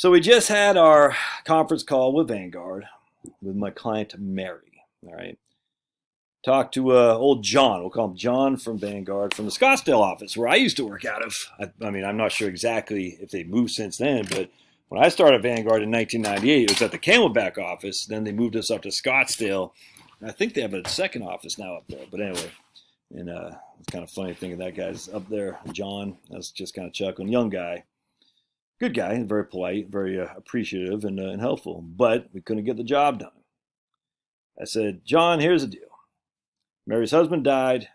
So we just had our conference call with Vanguard with my client Mary. All right. Talked to old John. We'll call him John from Vanguard from the Scottsdale office where I used to work out of. I mean, I'm not sure exactly if they moved since then, but when I started Vanguard in 1998, it was at the Camelback office. Then they moved us up to Scottsdale. I think they have a second office now up there. But anyway, and it's kind of funny thinking that guy's up there, John. I was just kind of chuckling. Young guy. Good guy, very polite, very appreciative and helpful, but we couldn't get the job done. I said, John, here's the deal. Mary's husband died.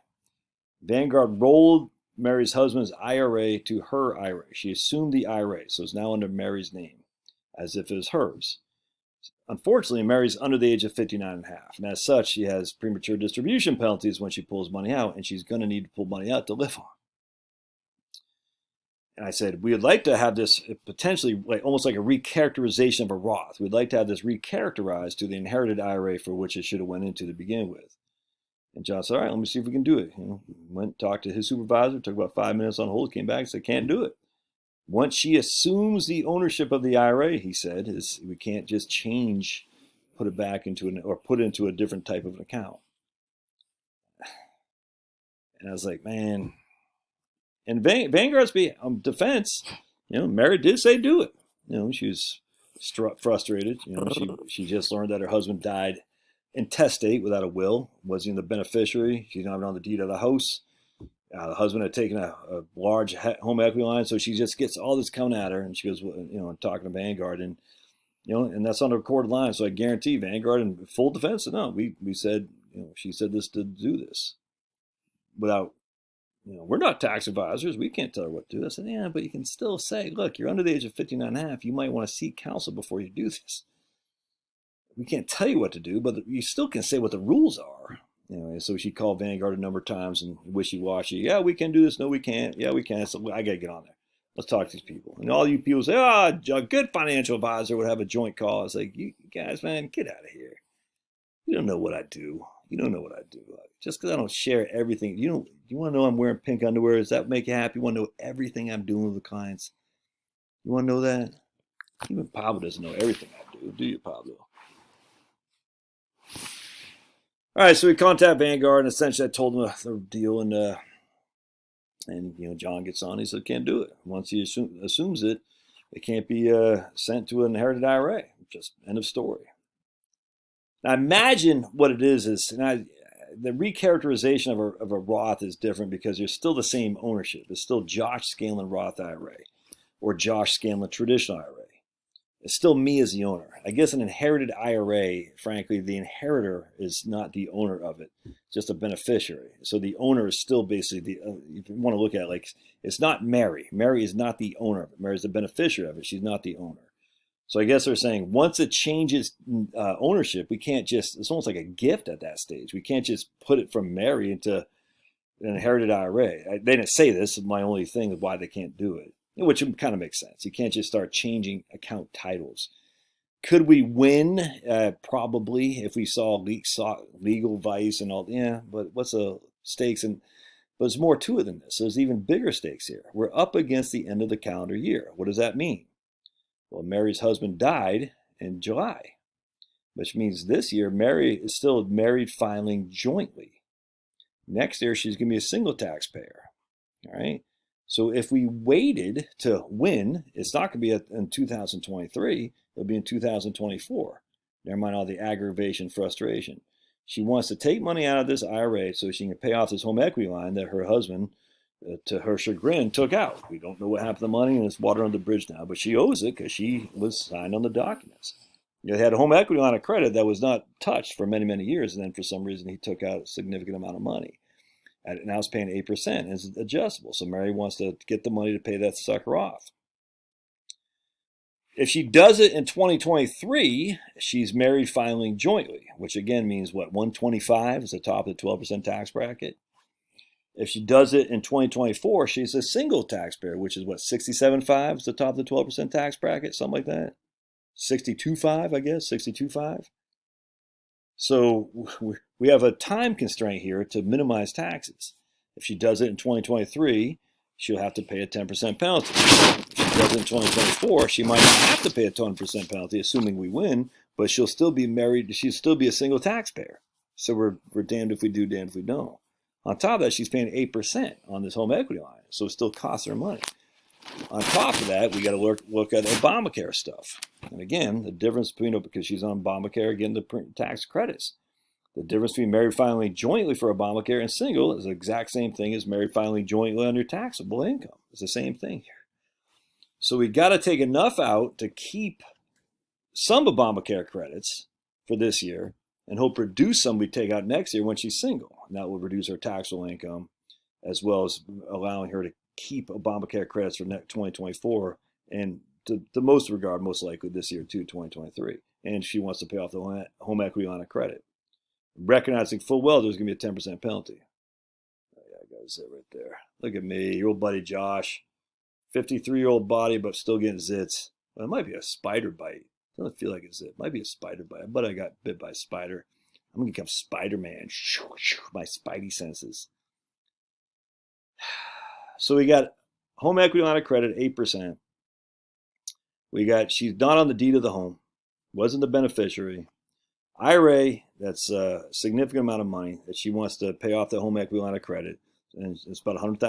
Vanguard rolled Mary's husband's IRA to her IRA. She assumed the IRA, so it's now under Mary's name, as if it was hers. Unfortunately, Mary's under the age of 59 and a half, and as such, she has premature distribution penalties when she pulls money out, and she's going to need to pull money out to live on. And I said, we would like to have this potentially almost like a recharacterization of a Roth. We'd like to have this recharacterized to the inherited IRA for which it should have went into to begin with. And John said, all right, let me see if we can do it. Went, talked to his supervisor, took about 5 minutes on hold, came back and said, can't do it. Once she assumes the ownership of the IRA, he said, we can't just put it back into or put it into a different type of an account. And I was like, man. In Vanguard's defense, Mary did say do it. She was frustrated. She just learned that her husband died intestate without a will. Wasn't the beneficiary. She's not even on the deed of the house. The husband had taken a large home equity line, so she just gets all this coming at her, and she goes, talking to Vanguard, and and that's on the recorded line. So I guarantee Vanguard, in full defense, said no. We said, she said this to do this without. We're not tax advisors. We can't tell her what to do. I said, yeah, but you can still say, look, you're under the age of 59 and a half. You might want to seek counsel before you do this. We can't tell you what to do, but you still can say what the rules are. So she called Vanguard a number of times and wishy-washy. Yeah, we can do this. No, we can't. Yeah, we can. So I got to get on there. Let's talk to these people. And all you people say, a good financial advisor would have a joint call. It's like, you guys, man, get out of here. You don't know what I do. You don't know what I do. Just because I don't share everything. You want to know I'm wearing pink underwear? Does that make you happy? You want to know everything I'm doing with the clients? You want to know that? Even Pablo doesn't know everything I do you, Pablo? All right, so we contact Vanguard, and essentially I told him the deal, and John gets on. He said, can't do it. Once he assumes it, it can't be sent to an inherited IRA. Just end of story. Now imagine what it is the recharacterization of a Roth is different because there's still the same ownership. It's still Josh Scanlon Roth IRA or Josh Scanlon traditional IRA. It's still me as the owner. I guess an inherited IRA, frankly, the inheritor is not the owner of it, just a beneficiary. So the owner is still basically if you want to look at it, it's not Mary. Mary is not the owner of it. Mary is the beneficiary of it. She's not the owner. So I guess they're saying once it changes ownership, we can't it's almost like a gift at that stage. We can't just put it from Mary into an inherited IRA. They didn't say this. My only thing is why they can't do it, which kind of makes sense. You can't just start changing account titles. Could we win? Probably if we saw legal advice and all. Yeah, but what's the stakes? But there's more to it than this. There's even bigger stakes here. We're up against the end of the calendar year. What does that mean? Well, Mary's husband died in July, which means this year Mary is still married filing jointly. Next year, she's going to be a single taxpayer. All right. So if we waited to win, it's not going to be in 2023. It'll be in 2024. Never mind all the aggravation, frustration. She wants to take money out of this IRA so she can pay off this home equity line that her husband, to her chagrin, took out. We don't know what happened to the money, and it's water under the bridge now. But she owes it because she was signed on the documents. They had a home equity line of credit that was not touched for many, many years, and then for some reason he took out a significant amount of money. And now it's paying 8%, and it's adjustable. So Mary wants to get the money to pay that sucker off. If she does it in 2023, she's married filing jointly, which again means what? 125 is the top of the 12% tax bracket. If she does it in 2024, she's a single taxpayer, which is what, 67.5 is the top of the 12% tax bracket, something like that. 62.5, I guess, 62.5. So we have a time constraint here to minimize taxes. If she does it in 2023, she'll have to pay a 10% penalty. If she does in 2024, she might not have to pay a 20% penalty, assuming we win, but she'll still be married. She'll still be a single taxpayer. So we're damned if we do, damned if we don't. On top of that, she's paying 8% on this home equity line, so it still costs her money. On top of that, we got to look at Obamacare stuff. And again, the difference between, because she's on Obamacare, getting the tax credits. The difference between married filing jointly for Obamacare and single is the exact same thing as married filing jointly on your taxable income. It's the same thing here. So we got to take enough out to keep some Obamacare credits for this year and hope reduce some we take out next year when she's single. And that will reduce her taxable income as well as allowing her to keep Obamacare credits for 2024 and to most regard, most likely this year too, 2023. And she wants to pay off the home equity line of credit. Recognizing full well there's going to be a 10% penalty. Oh, yeah, I got a zit right there. Look at me, your old buddy Josh. 53-year-old body, but still getting zits. Well, it might be a spider bite. It doesn't feel like a zit. It might be a spider bite. But I got bit by a spider. I'm going to become Spider-Man. My spidey senses. So we got home equity line of credit, 8%. We got, she's not on the deed of the home. Wasn't the beneficiary. IRA, that's a significant amount of money that she wants to pay off the home equity line of credit. And it's about $100,000.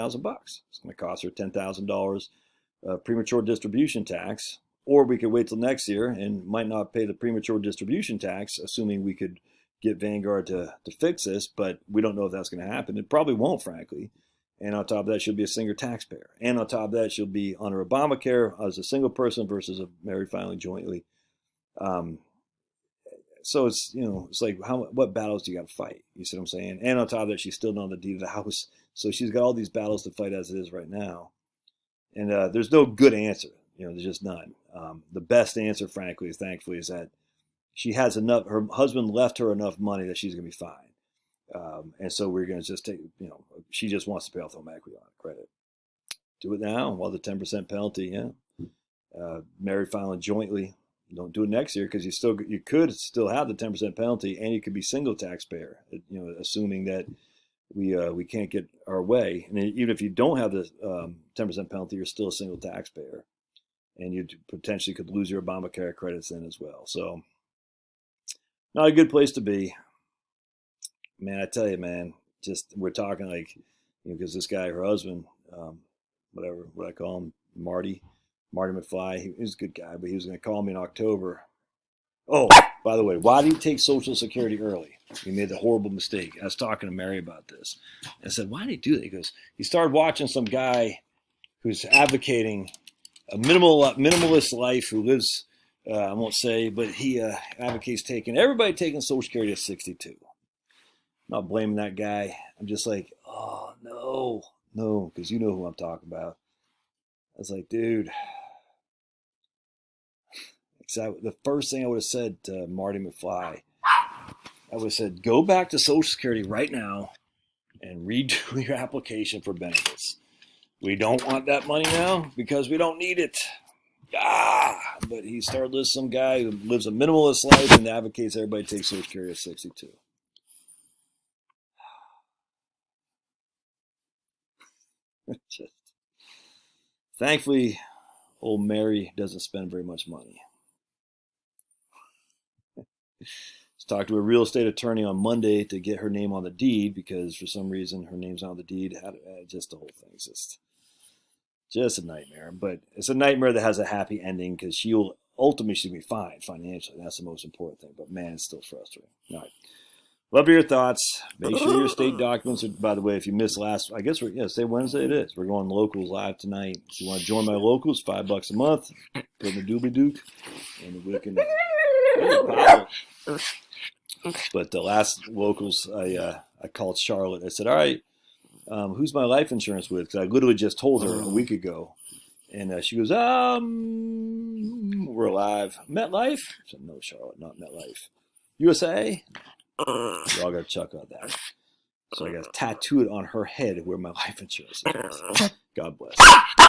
It's going to cost her $10,000 premature distribution tax. Or we could wait till next year and might not pay the premature distribution tax, assuming we could get Vanguard to fix this. But we don't know if that's going to happen. It probably won't, frankly. And on top of that, she'll be a single taxpayer. And on top of that, she'll be under Obamacare as a single person versus a married filing jointly. So it's, it's like, what battles do you got to fight? You see what I'm saying? And on top of that, she's still not on the deed of the house. So she's got all these battles to fight as it is right now. And there's no good answer. There's just none. The best answer, frankly, thankfully, is that she has enough, her husband left her enough money that she's going to be fine. And so we're going to just take, she just wants to pay off the home equity on credit. Do it now while the 10% penalty, married filing jointly. Don't do it next year because you could still have the 10% penalty and you could be single taxpayer, assuming that we can't get our way. And even if you don't have the 10% penalty, you're still a single taxpayer. And you potentially could lose your Obamacare credits then as well. So not a good place to be. Man, I tell you, man, just we're talking like, because this guy, her husband, what I call him, Marty McFly, he was a good guy, but he was going to call me in October. Oh, by the way, why did he take Social Security early? He made the horrible mistake. I was talking to Mary about this. I said, why did he do that? He goes, he started watching some guy who's advocating a minimalist life, who lives, I won't say, but he advocates everybody taking Social Security at 62. I'm not blaming that guy. I'm just like, oh, no, because you know who I'm talking about. I was like, dude. The first thing I would have said to Marty McFly, I would have said, go back to Social Security right now and redo your application for benefits. We don't want that money now because we don't need it. But he started with some guy who lives a minimalist life and advocates everybody take Social Security at 62. Thankfully, old Mary doesn't spend very much money. Talked to a real estate attorney on Monday to get her name on the deed because for some reason her name's on the deed. Just the whole thing is just a nightmare. But it's a nightmare that has a happy ending because she'll ultimately be fine financially. That's the most important thing. But man, it's still frustrating. All right. Love to hear your thoughts. Make sure your state documents are, by the way, if you missed I guess say Wednesday it is. We're going locals live tonight. If you want to join my locals, $5 a month. Put in the doobly dook. And we can But the last locals, I called Charlotte. I said, all right, who's my life insurance with? Because I literally just told her a week ago. And she goes, we're alive. MetLife? I said, no, Charlotte, not MetLife. USA? You all got to chuckle at that. So I got to tattoo it on her head where my life insurance is. God bless.